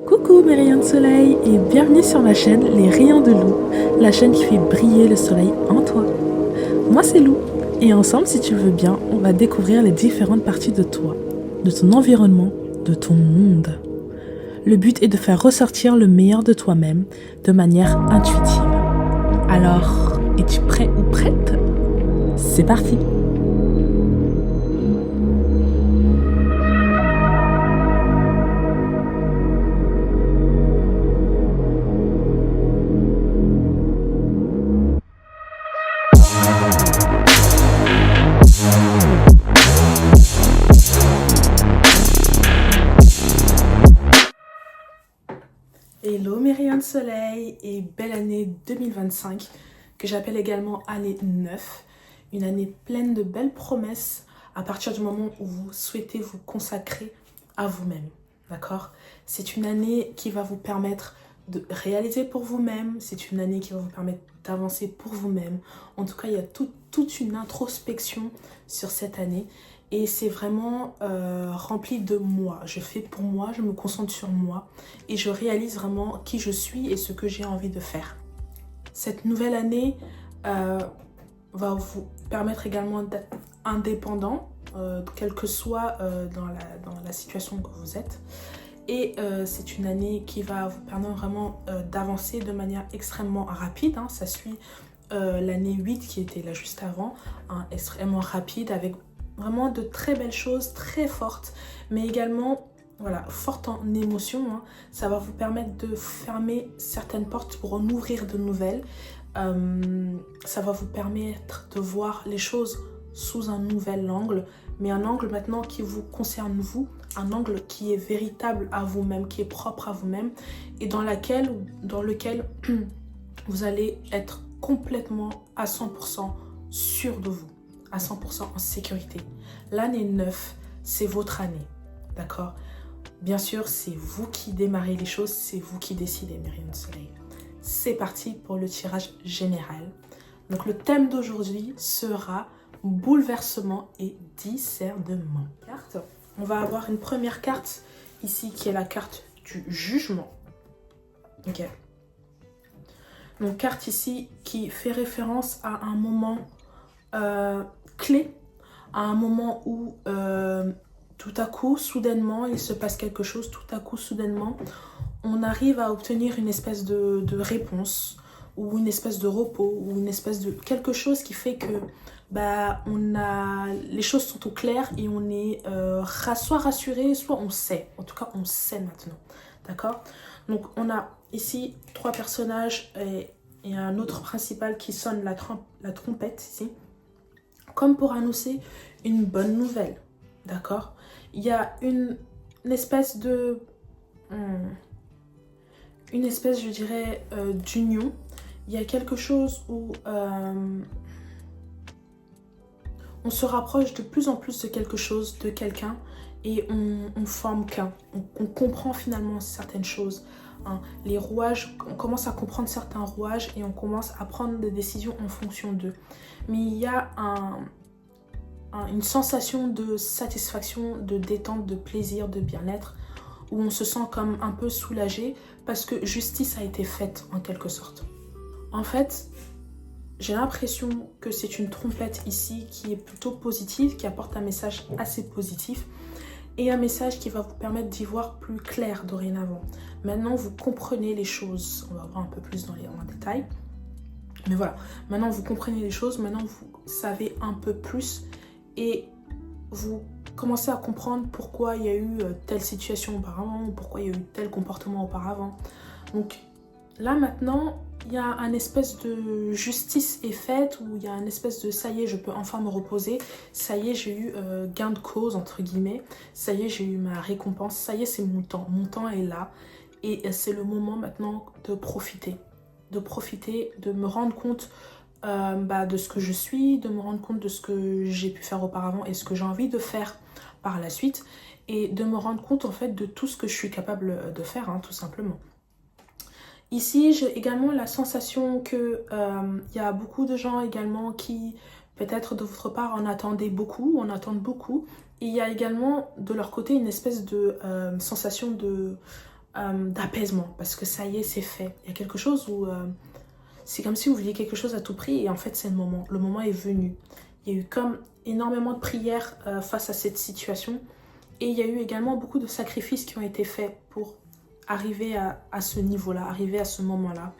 Coucou mes rayons de soleil et bienvenue sur ma chaîne Les Rayons de Lou, la chaîne qui fait briller le soleil en toi. Moi c'est Lou et ensemble si tu veux bien, on va découvrir les différentes parties de toi, de ton environnement, de ton monde. Le but est de faire ressortir le meilleur de toi-même de manière intuitive. Alors, es-tu prêt ou prête? C'est parti! Hello mes rayons de soleil et belle année 2025 que j'appelle également année 9, une année pleine de belles promesses à partir du moment où vous souhaitez vous consacrer à vous-même, d'accord? C'est une année qui va vous permettre de réaliser pour vous-même, c'est une année qui va vous permettre d'avancer pour vous-même. En tout cas, il y a toute une introspection sur cette année. Et c'est vraiment rempli de moi. Je fais pour moi, je me concentre sur moi et je réalise vraiment qui je suis et ce que j'ai envie de faire. Cette nouvelle année va vous permettre également d'être indépendant, quelle que soit dans la situation que vous êtes. Et c'est une année qui va vous permettre vraiment d'avancer de manière extrêmement rapide. Hein. Ça suit l'année 8 qui était là juste avant, hein, extrêmement rapide avec vraiment de très belles choses, très fortes, mais également voilà, fortes en émotions. Hein. Ça va vous permettre de fermer certaines portes pour en ouvrir de nouvelles. Ça va vous permettre de voir les choses sous un nouvel angle, mais un angle maintenant qui vous concerne vous, un angle qui est véritable à vous-même, qui est propre à vous-même, et dans lequel vous allez être complètement à 100% sûr de vous. À 100% en sécurité. L'année 9, c'est votre année, d'accord? Bien sûr, c'est vous qui démarrez les choses, c'est vous qui décidez, mes rayons de soleil. C'est parti pour le tirage général. Donc le thème d'aujourd'hui sera bouleversement et discernement. On va avoir une première carte ici qui est la carte du jugement. Ok. Donc carte ici qui fait référence à un moment clé, à un moment où tout à coup, soudainement, il se passe quelque chose, tout à coup, soudainement, on arrive à obtenir une espèce de réponse, ou une espèce de repos, ou une espèce de quelque chose qui fait que les choses sont au clair et on est soit rassuré, soit on sait. En tout cas, on sait maintenant. D'accord? Donc, on a ici 3 personnages et un autre principal qui sonne la trompette ici, comme pour annoncer une bonne nouvelle, d'accord? Il y a une espèce de... je dirais, d'union. Il y a quelque chose où on se rapproche de plus en plus de quelque chose, de quelqu'un, et on forme qu'un. On comprend finalement certaines choses. Hein. Les rouages, on commence à comprendre certains rouages et on commence à prendre des décisions en fonction d'eux. Mais il y a une sensation de satisfaction, de détente, de plaisir, de bien-être, où on se sent comme un peu soulagé parce que justice a été faite en quelque sorte. En fait, j'ai l'impression que c'est une trompette ici qui est plutôt positive, qui apporte un message assez positif et un message qui va vous permettre d'y voir plus clair dorénavant. Maintenant, vous comprenez les choses. On va voir un peu plus en détail. Mais voilà, maintenant vous comprenez les choses, maintenant vous savez un peu plus et vous commencez à comprendre pourquoi il y a eu telle situation auparavant, pourquoi il y a eu tel comportement auparavant. Donc là maintenant, il y a un espèce de justice est faite, où il y a un espèce de ça y est, je peux enfin me reposer, ça y est, j'ai eu gain de cause entre guillemets, ça y est, j'ai eu ma récompense, ça y est, c'est mon temps est là et c'est le moment maintenant de profiter, de me rendre compte de ce que je suis, de me rendre compte de ce que j'ai pu faire auparavant et ce que j'ai envie de faire par la suite et de me rendre compte en fait de tout ce que je suis capable de faire, hein, tout simplement. Ici, j'ai également la sensation que y a beaucoup de gens également qui, peut-être de votre part, en attendent beaucoup. Et il y a également de leur côté une espèce de sensation de d'apaisement, parce que ça y est, c'est fait. Il y a quelque chose où c'est comme si vous vouliez quelque chose à tout prix et en fait c'est le moment. Le moment est venu. Il y a eu comme énormément de prières face à cette situation et il y a eu également beaucoup de sacrifices qui ont été faits pour arriver à ce niveau-là, arriver à ce moment-là.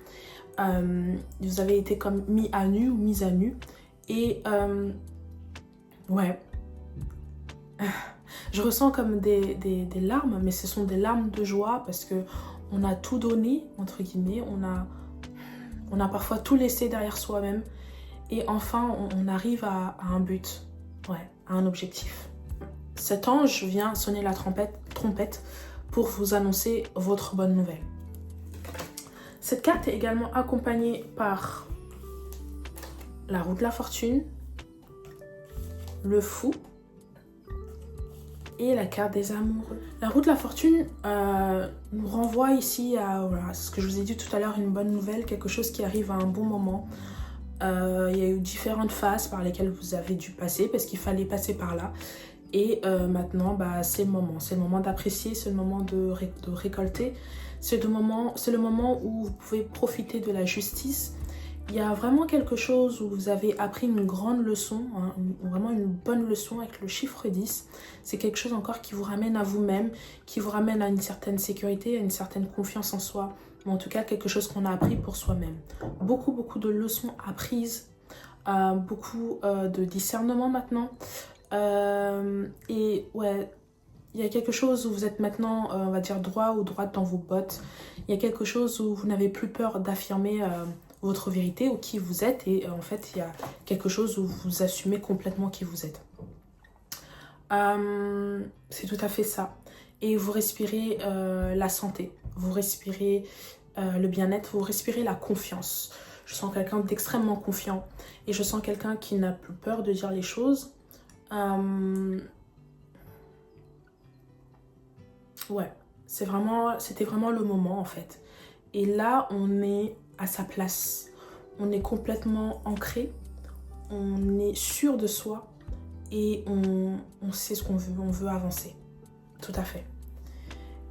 Vous avez été comme mis à nu ou mise à nu et ouais, je ressens comme des larmes, mais ce sont des larmes de joie parce que on a tout donné, entre guillemets, on a parfois tout laissé derrière soi-même et enfin on arrive à un but, ouais, à un objectif. Cet ange vient sonner la trompette pour vous annoncer votre bonne nouvelle. Cette carte est également accompagnée par la roue de la fortune, le fou et la carte des amoureux. La roue de la fortune nous renvoie ici à voilà, ce que je vous ai dit tout à l'heure, une bonne nouvelle, quelque chose qui arrive à un bon moment. Il y a eu différentes phases par lesquelles vous avez dû passer parce qu'il fallait passer par là. Et maintenant, c'est le moment d'apprécier, c'est le moment de récolter. C'est le moment où vous pouvez profiter de la justice. Il y a vraiment quelque chose où vous avez appris une grande leçon, hein, vraiment une bonne leçon avec le chiffre 10. C'est quelque chose encore qui vous ramène à vous-même, qui vous ramène à une certaine sécurité, à une certaine confiance en soi. Mais en tout cas, quelque chose qu'on a appris pour soi-même. Beaucoup de leçons apprises, beaucoup de discernement maintenant. Et ouais, il y a quelque chose où vous êtes maintenant, on va dire, droit ou droite dans vos bottes. Il y a quelque chose où vous n'avez plus peur d'affirmer votre vérité ou qui vous êtes. Et en fait, il y a quelque chose où vous assumez complètement qui vous êtes. C'est tout à fait ça. Et vous respirez la santé. Vous respirez le bien-être. Vous respirez la confiance. Je sens quelqu'un d'extrêmement confiant. Et je sens quelqu'un qui n'a plus peur de dire les choses. Ouais, c'était vraiment le moment en fait. Et là, on est à sa place. On est complètement ancré. On est sûr de soi. Et on sait ce qu'on veut. On veut avancer. Tout à fait.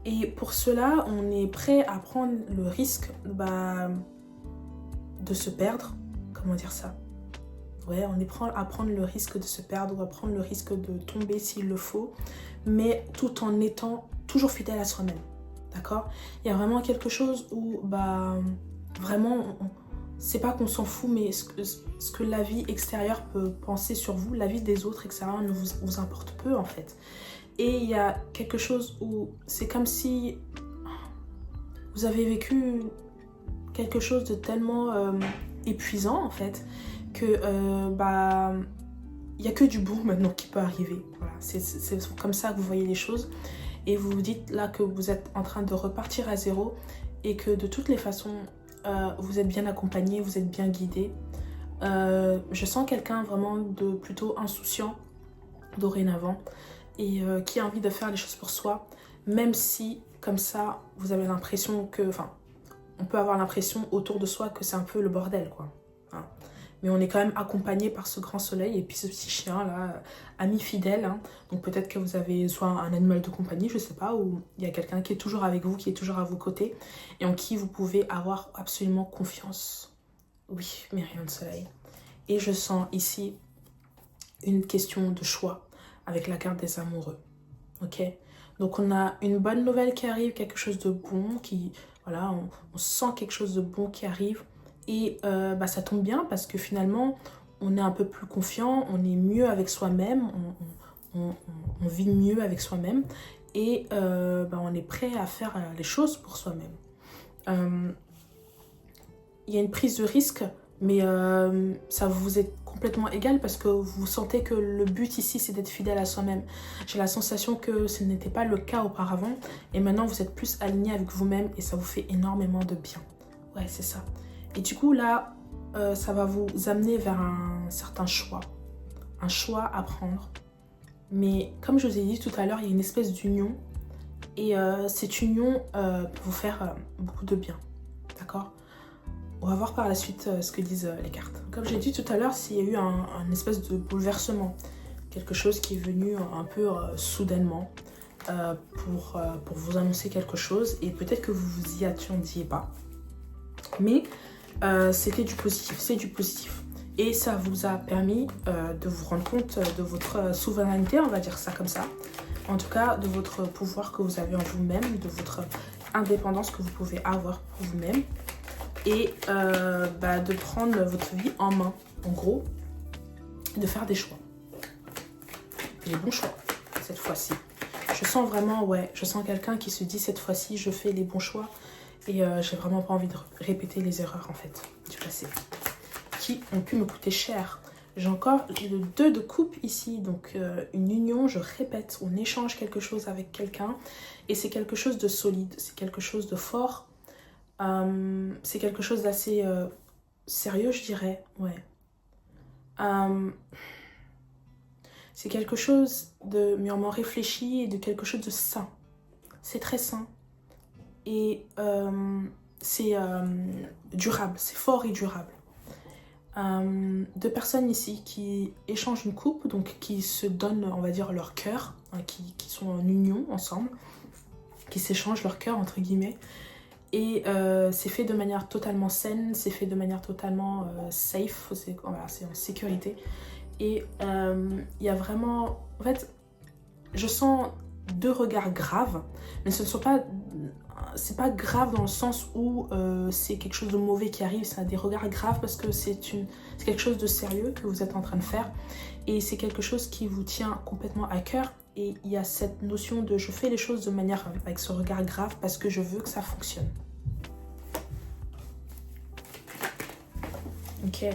Et pour cela, on est prêt à prendre le risque de se perdre. Comment dire ça ? Ouais, on est prêt à prendre le risque de se perdre ou à prendre le risque de tomber s'il le faut, mais tout en étant toujours fidèle à soi-même, d'accord ? Il y a vraiment quelque chose où, vraiment, c'est pas qu'on s'en fout, mais ce que la vie extérieure peut penser sur vous, la vie des autres extérieurs ne vous importe peu, en fait. Et il y a quelque chose où c'est comme si vous avez vécu quelque chose de tellement épuisant, en fait, que il n'y a que du bon maintenant qui peut arriver. Voilà, c'est comme ça que vous voyez les choses et vous vous dites là que vous êtes en train de repartir à zéro et que de toutes les façons vous êtes bien accompagné, vous êtes bien guidé. Je sens quelqu'un vraiment de plutôt insouciant dorénavant et qui a envie de faire les choses pour soi, même si comme ça vous avez l'impression que, on peut avoir l'impression autour de soi que c'est un peu le bordel, quoi. Hein. Mais on est quand même accompagné par ce grand soleil et puis ce petit chien là, ami fidèle. Hein. Donc peut-être que vous avez soit un animal de compagnie, je sais pas, ou il y a quelqu'un qui est toujours avec vous, qui est toujours à vos côtés et en qui vous pouvez avoir absolument confiance. Oui, mes rayons de soleil. Et je sens ici une question de choix avec la carte des amoureux. Ok ? Donc on a une bonne nouvelle qui arrive, quelque chose de bon, voilà, on sent quelque chose de bon qui arrive. Et ça tombe bien parce que finalement, on est un peu plus confiant, on est mieux avec soi-même, on vit mieux avec soi-même et on est prêt à faire les choses pour soi-même. Il y a une prise de risque, mais ça vous est complètement égal parce que vous sentez que le but ici, c'est d'être fidèle à soi-même. J'ai la sensation que ce n'était pas le cas auparavant et maintenant, vous êtes plus aligné avec vous-même et ça vous fait énormément de bien. Ouais, c'est ça. Et du coup, là, ça va vous amener vers un certain choix. Un choix à prendre. Mais comme je vous ai dit tout à l'heure, il y a une espèce d'union. Et cette union peut vous faire beaucoup de bien. D'accord ? On va voir par la suite ce que disent les cartes. Comme j'ai dit tout à l'heure, s'il y a eu un espèce de bouleversement. Quelque chose qui est venu un peu soudainement. pour vous annoncer quelque chose. Et peut-être que vous vous y attendiez pas. Mais c'était du positif, c'est du positif. Et ça vous a permis de vous rendre compte de votre souveraineté, on va dire ça comme ça. En tout cas, de votre pouvoir que vous avez en vous-même, de votre indépendance que vous pouvez avoir pour vous-même. Et de prendre votre vie en main, en gros, de faire des choix. Les bons choix, cette fois-ci. Je sens vraiment, je sens quelqu'un qui se dit cette fois-ci, je fais les bons choix. Et j'ai vraiment pas envie de répéter les erreurs, en fait, du passé. Qui ont pu me coûter cher. J'ai encore le 2 de coupe ici, donc une union, je répète, on échange quelque chose avec quelqu'un. Et c'est quelque chose de solide, c'est quelque chose de fort. C'est quelque chose d'assez sérieux, je dirais, c'est quelque chose de mûrement réfléchi et de quelque chose de sain. C'est très sain. Et c'est durable, c'est fort et durable. 2 personnes ici qui échangent une coupe, donc qui se donnent, on va dire, leur cœur, qui sont en union ensemble, qui s'échangent leur cœur, entre guillemets. Et c'est fait de manière totalement saine, c'est fait de manière totalement safe, c'est en sécurité. Et il y a vraiment... En fait, je sens 2 regards graves, mais ce ne sont pas... C'est pas grave dans le sens où c'est quelque chose de mauvais qui arrive, c'est des regards graves parce que c'est quelque chose de sérieux que vous êtes en train de faire. Et c'est quelque chose qui vous tient complètement à cœur. Et il y a cette notion de je fais les choses de manière avec ce regard grave parce que je veux que ça fonctionne. Ok.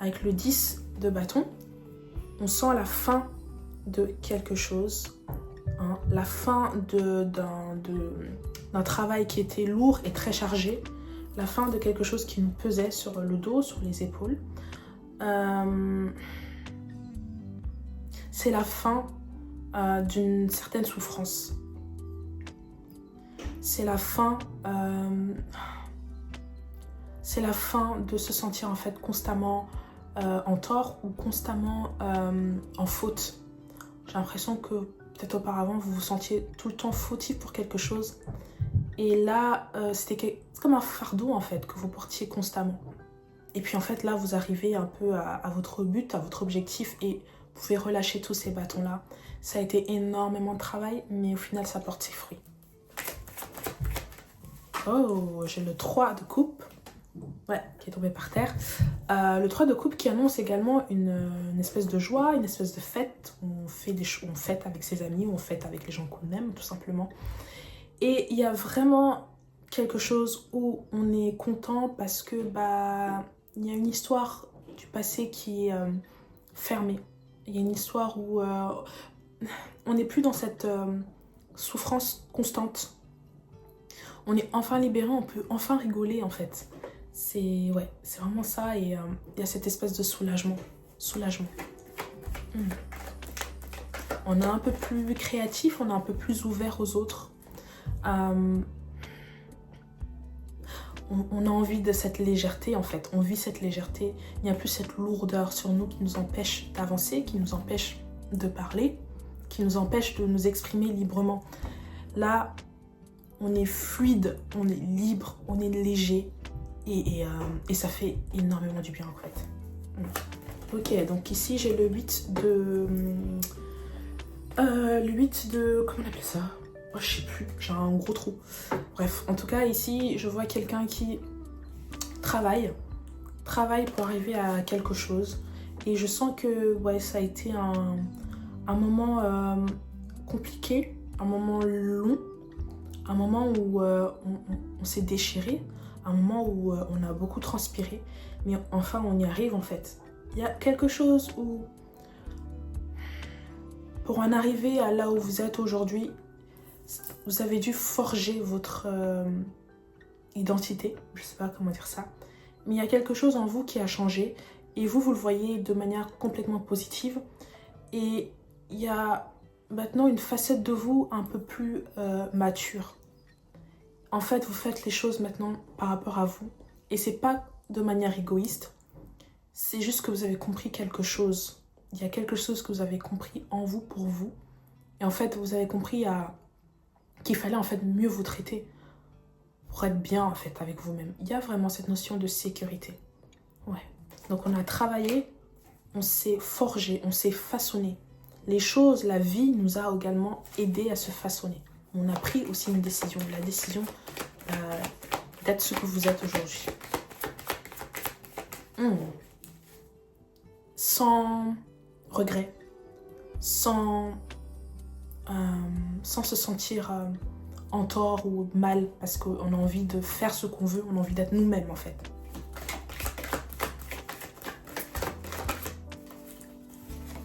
Avec le 10 de bâton, on sent la fin de quelque chose. La fin d'un travail qui était lourd et très chargé. La fin de quelque chose qui nous pesait sur le dos, sur les épaules. C'est la fin d'une certaine souffrance. C'est la fin de se sentir en fait constamment en tort ou constamment en faute. J'ai l'impression que peut-être auparavant vous vous sentiez tout le temps fautif pour quelque chose. Et là, c'était comme un fardeau en fait que vous portiez constamment. Et puis en fait là, vous arrivez un peu à votre but, à votre objectif et vous pouvez relâcher tous ces bâtons-là. Ça a été énormément de travail, mais au final, ça porte ses fruits. Oh, j'ai le 3 de coupe. Qui est tombé par terre. Le 3 de coupe qui annonce également une espèce de joie, une espèce de fête. On fête avec ses amis, on fête avec les gens qu'on aime, tout simplement. Et il y a vraiment quelque chose où on est content parce que il y a une histoire du passé qui est fermée. Il y a une histoire où on n'est plus dans cette souffrance constante. On est enfin libéré, on peut enfin rigoler en fait. C'est vraiment ça et il y a cette espèce de soulagement. On est un peu plus créatif, on est un peu plus ouvert aux autres. On a envie de cette légèreté en fait, on vit cette légèreté. Il n'y a plus cette lourdeur sur nous qui nous empêche d'avancer, qui nous empêche de parler, qui nous empêche de nous exprimer librement. Là, on est fluide, on est libre, on est léger et ça fait énormément du bien en fait. Ok, donc ici j'ai le 8 de... comment on appelle ça? Oh, je sais plus, j'ai un gros trou. Bref, en tout cas ici je vois quelqu'un qui travaille pour arriver à quelque chose. Et je sens que ça a été un moment compliqué, un moment long, un moment où on s'est déchiré, un moment où on a beaucoup transpiré, mais enfin on y arrive en fait. Il y a quelque chose où, pour en arriver à là où vous êtes aujourd'hui, vous avez dû forger votre identité, je sais pas comment dire ça, mais il y a quelque chose en vous qui a changé et vous le voyez de manière complètement positive et il y a maintenant une facette de vous un peu plus mature. En fait, vous faites les choses maintenant par rapport à vous et c'est pas de manière égoïste, c'est juste que vous avez compris quelque chose. Il y a quelque chose que vous avez compris en vous, pour vous. Et en fait, vous avez compris qu'il fallait en fait mieux vous traiter pour être bien en fait avec vous-même. Il y a vraiment cette notion de sécurité. Ouais. Donc on a travaillé, on s'est forgé, on s'est façonné. Les choses, la vie nous a également aidé à se façonner. On a pris aussi une décision, la décision d'être ce que vous êtes aujourd'hui. Sans regret, sans se sentir en tort ou mal, parce qu'on a envie de faire ce qu'on veut, on a envie d'être nous-mêmes en fait.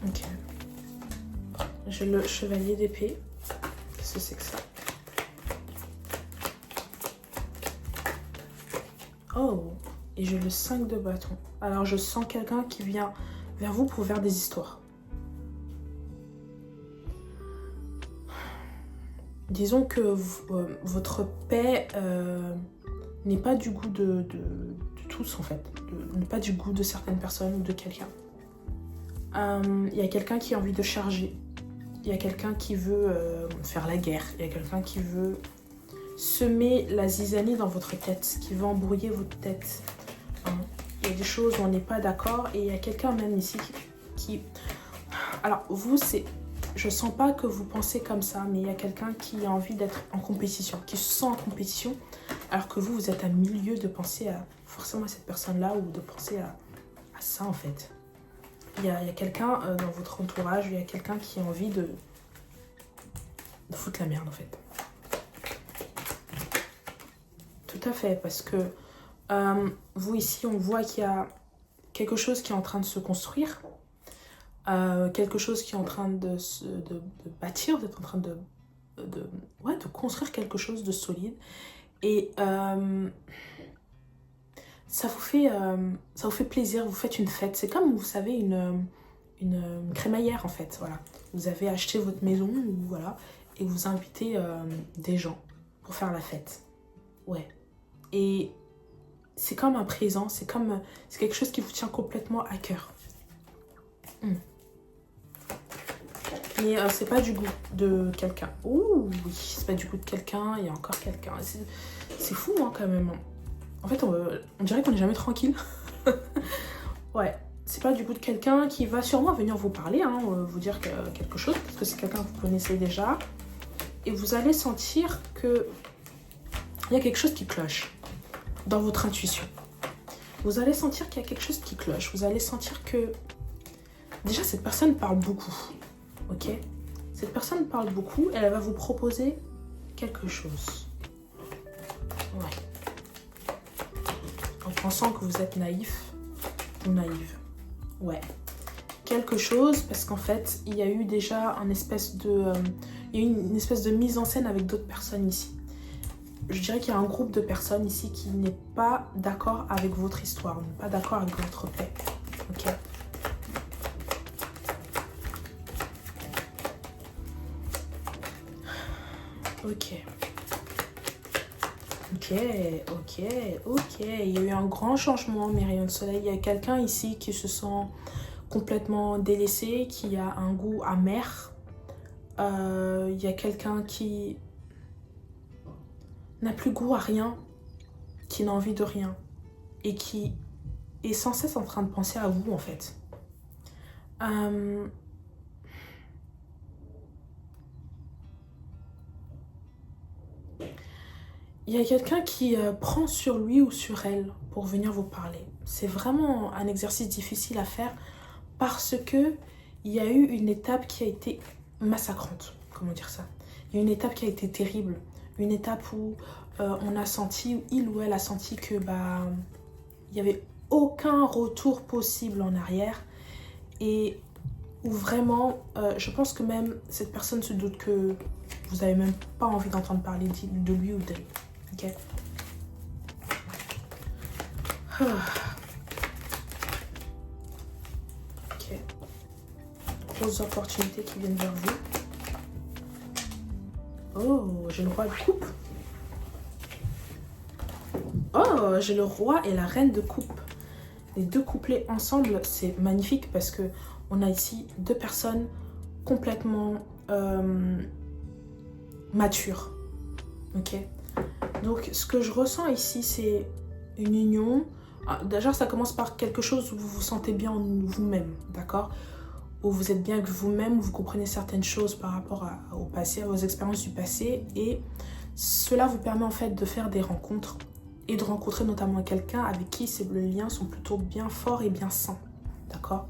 Ok. J'ai le chevalier d'épée. Qu'est-ce que c'est que ça? Oh, et j'ai le 5 de bâton. Alors je sens quelqu'un qui vient vers vous pour faire des histoires. Disons que votre paix n'est pas du goût de tous en fait. N'est pas du goût de certaines personnes ou de quelqu'un. Il y a quelqu'un qui a envie de charger. Il y a quelqu'un qui veut faire la guerre. Il y a quelqu'un qui veut semer la zizanie dans votre tête, qui veut embrouiller votre tête. Il y a des choses où on n'est pas d'accord et il y a quelqu'un même ici qui... Alors vous, c'est... Je sens pas que vous pensez comme ça, mais il y a quelqu'un qui a envie d'être en compétition, qui se sent en compétition, alors que vous êtes à milieu de penser forcément à cette personne-là ou de penser à ça en fait. Il y a quelqu'un dans votre entourage, il y a quelqu'un qui a envie de foutre la merde en fait. Tout à fait, parce que vous ici, on voit qu'il y a quelque chose qui est en train de se construire, quelque chose qui est en train de bâtir, d'être en train de construire quelque chose de solide. Et ça vous fait plaisir, vous faites une fête. C'est comme, vous savez, une crémaillère en fait. Voilà. Vous avez acheté votre maison, voilà, et vous invitez des gens pour faire la fête. Ouais. Et c'est comme un présent, c'est quelque chose qui vous tient complètement à cœur. Mais c'est pas du goût de quelqu'un. Ouh, oui, c'est pas du goût de quelqu'un, il y a encore quelqu'un. C'est fou, hein, quand même. En fait, on dirait qu'on n'est jamais tranquille. Ouais, c'est pas du goût de quelqu'un qui va sûrement venir vous parler, hein, vous dire quelque chose, parce que c'est quelqu'un que vous connaissez déjà. Et vous allez sentir que il y a quelque chose qui cloche dans votre intuition. Vous allez sentir qu'il y a quelque chose qui cloche. Vous allez sentir que déjà cette personne parle beaucoup. Ok, cette personne parle beaucoup et elle va vous proposer quelque chose. Ouais. En pensant que vous êtes naïf ou naïve. Ouais. Quelque chose parce qu'en fait, il y a eu déjà une espèce de mise en scène avec d'autres personnes ici. Je dirais qu'il y a un groupe de personnes ici qui n'est pas d'accord avec votre histoire, n'est pas d'accord avec votre paix. Ok. Ok. Il y a eu un grand changement, mes rayons de soleil. Il y a quelqu'un ici qui se sent complètement délaissé, qui a un goût amer. Il y a quelqu'un qui n'a plus goût à rien, qui n'a envie de rien et qui est sans cesse en train de penser à vous en fait. Il y a quelqu'un qui prend sur lui ou sur elle pour venir vous parler. C'est vraiment un exercice difficile à faire parce que il y a eu une étape qui a été massacrante. Comment dire ça? Il y a une étape qui a été terrible. Une étape où on a senti, il ou elle a senti que il n'y avait aucun retour possible en arrière. Et où vraiment, je pense que même cette personne se doute que vous n'avez même pas envie d'entendre parler de lui ou d'elle. Ok. Ok. Grosses opportunités qui viennent vers vous. Oh, j'ai le roi de coupe. Oh, j'ai le roi et la reine de coupe. Les deux couplés ensemble, c'est magnifique parce que on a ici deux personnes complètement mature. Ok. Donc, ce que je ressens ici, c'est une union. Déjà, ça commence par quelque chose où vous vous sentez bien en vous-même, d'accord? Où vous êtes bien avec vous-même, où vous comprenez certaines choses par rapport au passé, à vos expériences du passé. Et cela vous permet en fait de faire des rencontres et de rencontrer notamment quelqu'un avec qui les liens sont plutôt bien forts et bien sains, d'accord?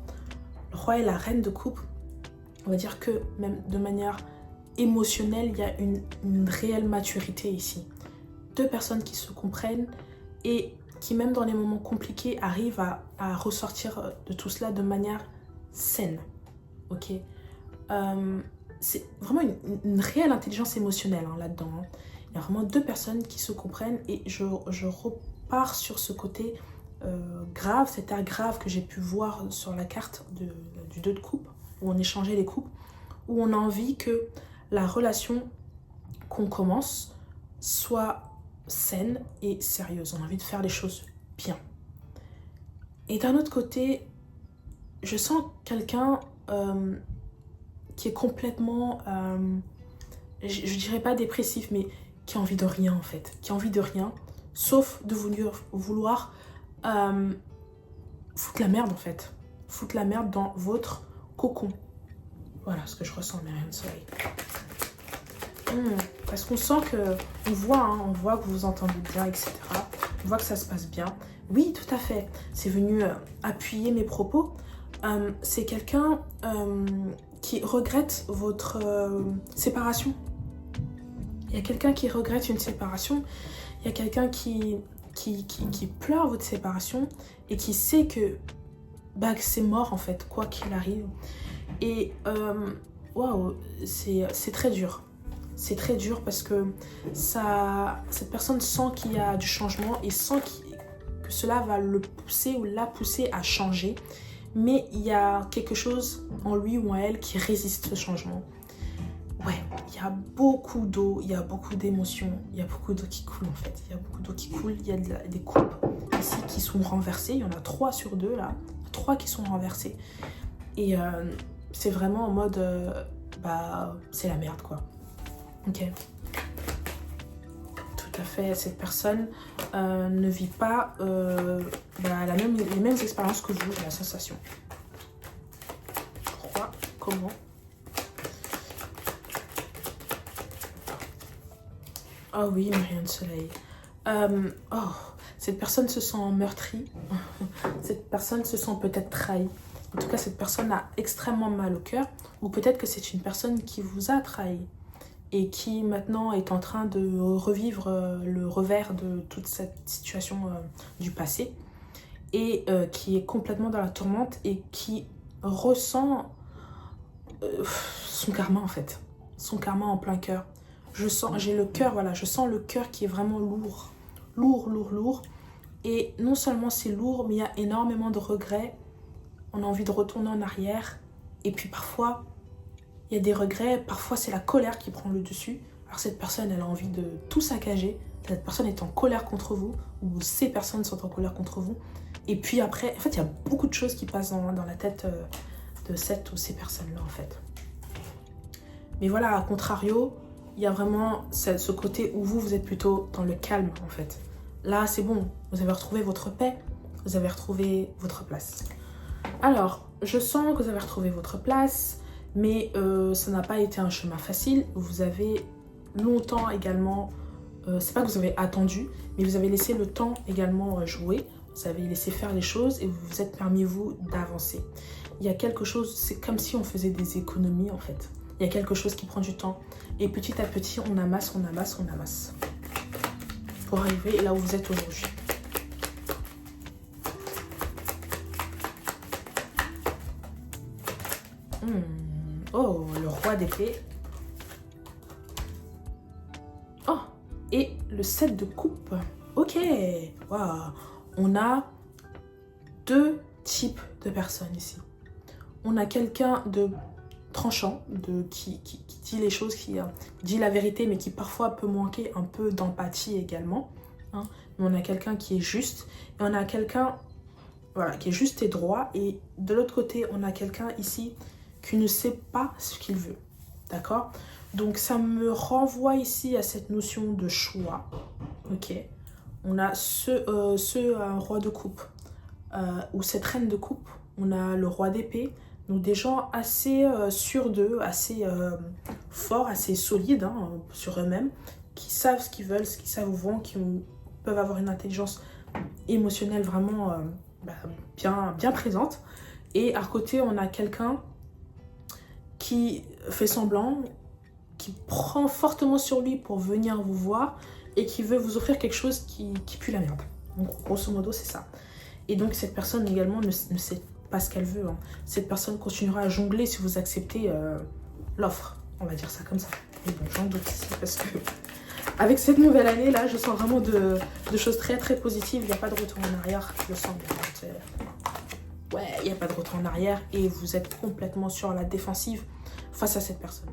Le roi et la reine de coupe, on va dire que même de manière émotionnelle, il y a une réelle maturité ici. Deux personnes qui se comprennent et qui même dans les moments compliqués arrivent à ressortir de tout cela de manière saine. Ok, c'est vraiment une réelle intelligence émotionnelle là-dedans. Il y a vraiment deux personnes qui se comprennent et je repars sur ce côté grave, cet air grave que j'ai pu voir sur la carte du 2 de coupe, où on échangeait les coupes, où on a envie que la relation qu'on commence soit saine et sérieuse. On a envie de faire les choses bien. Et d'un autre côté, je sens quelqu'un qui est complètement, je dirais pas dépressif, mais qui a envie de rien en fait. Qui a envie de rien, sauf de vouloir foutre la merde en fait. Foutre la merde dans votre cocon. Voilà ce que je ressens, mes rayons de soleil. Parce qu'on sent que, on voit que vous vous entendez bien, etc. On voit que ça se passe bien. Oui, tout à fait. C'est venu appuyer mes propos. C'est quelqu'un qui regrette votre séparation. Il y a quelqu'un qui regrette une séparation. Il y a quelqu'un qui pleure votre séparation et qui sait que c'est mort en fait, quoi qu'il arrive. Et waouh, c'est très dur. C'est très dur parce que cette personne sent qu'il y a du changement et sent que cela va le pousser ou la pousser à changer. Mais il y a quelque chose en lui ou en elle qui résiste ce changement. Ouais, il y a beaucoup d'eau, il y a beaucoup d'émotions, il y a beaucoup d'eau qui coule en fait. Il y a beaucoup d'eau qui coule, il y a des coupes ici qui sont renversées. Il y en a 3 sur 2 là, 3 qui sont renversées. Et c'est vraiment en mode, c'est la merde quoi. Ok. Tout à fait, cette personne ne vit pas les mêmes expériences que vous, j'ai la sensation. Roi, comment? Oh oui, Marianne Soleil. Cette personne se sent meurtrie. Cette personne se sent peut-être trahie. En tout cas, cette personne a extrêmement mal au cœur. Ou peut-être que c'est une personne qui vous a trahi. Et qui maintenant est en train de revivre le revers de toute cette situation du passé. Et qui est complètement dans la tourmente et qui ressent son karma en fait. Son karma en plein cœur. J'ai le cœur, voilà, je sens le cœur qui est vraiment lourd. Lourd. Et non seulement c'est lourd, mais il y a énormément de regrets. On a envie de retourner en arrière. Et puis parfois, il y a des regrets. Parfois, c'est la colère qui prend le dessus. Alors cette personne, elle a envie de tout saccager. Cette personne est en colère contre vous. Ou ces personnes sont en colère contre vous. Et puis après, en fait, il y a beaucoup de choses qui passent dans la tête de cette ou ces personnes-là, en fait. Mais voilà, à contrario, il y a vraiment ce côté où vous êtes plutôt dans le calme, en fait. Là, c'est bon. Vous avez retrouvé votre paix. Vous avez retrouvé votre place. Alors, je sens que vous avez retrouvé votre place, mais ça n'a pas été un chemin facile. Vous avez longtemps également, c'est pas que vous avez attendu, mais vous avez laissé le temps également jouer. Vous avez laissé faire les choses et vous vous êtes permis, vous, d'avancer. Il y a quelque chose, c'est comme si on faisait des économies, en fait. Il y a quelque chose qui prend du temps. Et petit à petit, on amasse. Pour arriver là où vous êtes aujourd'hui. Oh, le roi d'épée. Oh, et le 7 de coupe. Ok, waouh. On a 2 types de personnes ici. On a quelqu'un de tranchant, qui dit les choses, qui dit la vérité, mais qui parfois peut manquer un peu d'empathie également. Hein. Mais on a quelqu'un qui est juste, et on a quelqu'un qui est juste et droit. Et de l'autre côté, on a quelqu'un ici qui ne sait pas ce qu'il veut. D'accord? Donc ça me renvoie ici à cette notion de choix. Ok? On a ce roi de coupe ou cette reine de coupe. On a le roi d'épée. Donc des gens assez sûrs d'eux, assez forts, assez solides hein, sur eux-mêmes, qui savent ce qu'ils veulent, ce qu'ils savent où vont, qui peuvent avoir une intelligence émotionnelle vraiment bien présente. Et à côté, on a quelqu'un qui fait semblant, qui prend fortement sur lui pour venir vous voir et qui veut vous offrir quelque chose qui pue la merde. Donc grosso modo, c'est ça. Et donc cette personne également ne sait pas ce qu'elle veut. Hein. Cette personne continuera à jongler si vous acceptez l'offre. On va dire ça comme ça. Et bon, j'en doute ici parce que avec cette nouvelle année là, je sens vraiment de choses très très positives. Il n'y a pas de retour en arrière, je le sens bien. Ouais, il n'y a pas de retour en arrière et vous êtes complètement sur la défensive face à cette personne.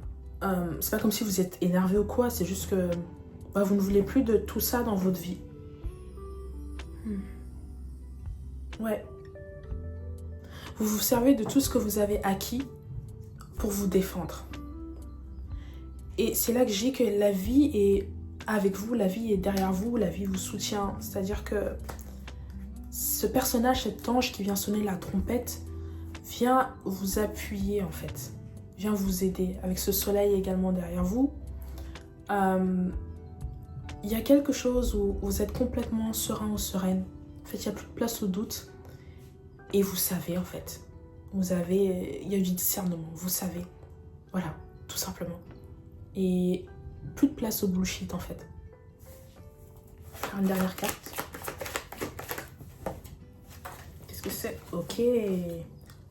C'est pas comme si vous êtes énervé ou quoi, c'est juste que vous ne voulez plus de tout ça dans votre vie. Ouais. Vous vous servez de tout ce que vous avez acquis pour vous défendre. Et c'est là que j'ai que la vie est avec vous, la vie est derrière vous, la vie vous soutient. C'est-à-dire que ce personnage, cet ange qui vient sonner la trompette, vient vous appuyer en fait. Vient vous aider. Avec ce soleil également derrière vous. Il y a quelque chose où vous êtes complètement serein ou sereine. En fait, il n'y a plus de place au doute. Et vous savez en fait. Il y a du discernement, vous savez. Voilà, tout simplement. Et plus de place au bullshit en fait. Une dernière carte. Qu'est-ce que c'est? Ok.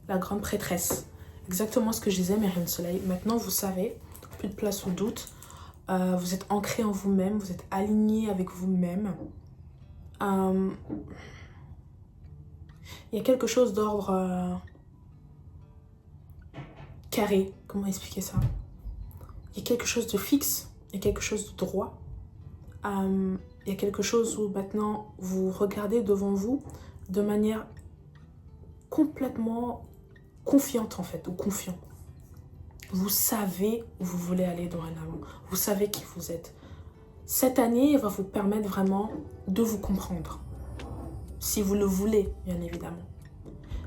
La grande prêtresse. Exactement ce que je disais, Myriam Soleil. Maintenant, vous savez, plus de place au doute. Vous êtes ancré en vous-même, vous êtes aligné avec vous-même. Il y a quelque chose d'ordre carré. Comment expliquer ça? Il y a quelque chose de fixe, il y a quelque chose de droit. Il y a quelque chose où maintenant vous regardez devant vous de manière complètement confiante en fait, ou confiant. Vous savez où vous voulez aller dorénavant. Vous savez qui vous êtes. Cette année va vous permettre vraiment de vous comprendre. Si vous le voulez, bien évidemment.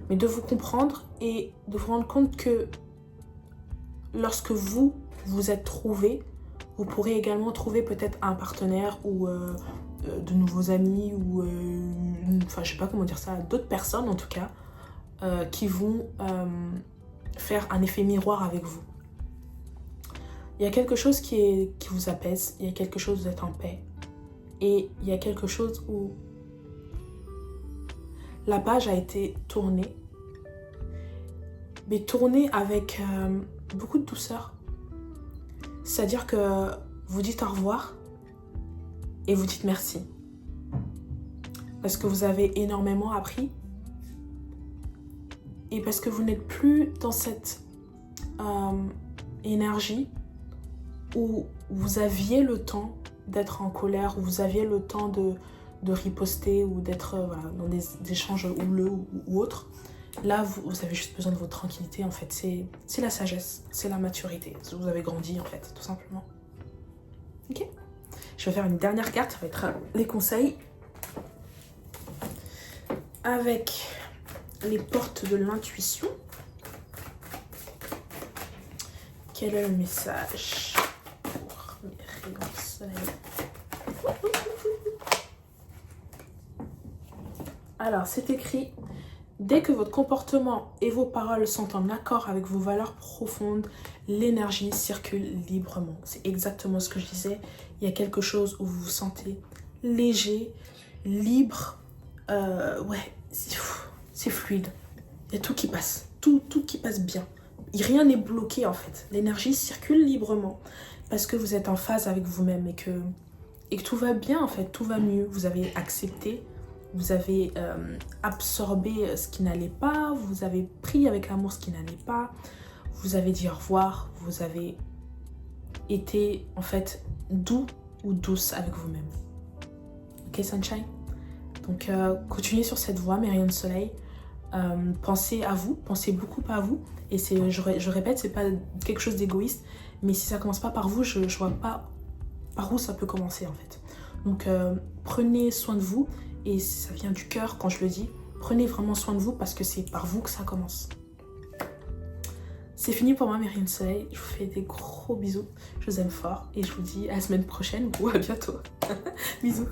Mais de vous comprendre et de vous rendre compte que lorsque vous êtes trouvé, vous pourrez également trouver peut-être un partenaire ou de nouveaux amis ou enfin je sais pas comment dire ça, d'autres personnes en tout cas qui vont faire un effet miroir avec vous. Il y a quelque chose qui vous apaise, il y a quelque chose où vous êtes en paix et il y a quelque chose où la page a été tournée, mais tournée avec beaucoup de douceur. C'est-à-dire que vous dites au revoir et vous dites merci. Parce que vous avez énormément appris et parce que vous n'êtes plus dans cette énergie où vous aviez le temps d'être en colère, où vous aviez le temps de riposter ou d'être dans des échanges houleux ou autres. Là, vous avez juste besoin de votre tranquillité, en fait. C'est la sagesse, c'est la maturité. Vous avez grandi, en fait, tout simplement. Ok. Je vais faire une dernière carte, ça va être les conseils. Avec les portes de l'intuition. Quel est le message pour Myriam Soleil? Alors, c'est écrit: dès que votre comportement et vos paroles sont en accord avec vos valeurs profondes, l'énergie circule librement. C'est exactement ce que je disais. Il y a quelque chose où vous vous sentez léger, libre. Ouais, c'est fluide. Il y a tout qui passe. Tout qui passe bien. Rien n'est bloqué en fait. L'énergie circule librement parce que vous êtes en phase avec vous-même et que tout va bien en fait. Tout va mieux. Vous avez accepté. Vous avez absorbé ce qui n'allait pas, vous avez pris avec l'amour ce qui n'allait pas, vous avez dit au revoir, vous avez été en fait doux ou douce avec vous-même. Ok, Sunshine? Donc continuez sur cette voie, Myriam Soleil. Pensez à vous, pensez beaucoup à vous. Et je répète, c'est pas quelque chose d'égoïste, mais si ça commence pas par vous, je vois pas par où ça peut commencer en fait. Donc prenez soin de vous, et ça vient du cœur quand je le dis. Prenez vraiment soin de vous parce que c'est par vous que ça commence. C'est fini pour moi mes rayons de soleil, je vous fais des gros bisous, je vous aime fort et je vous dis à la semaine prochaine ou à bientôt. Bisous.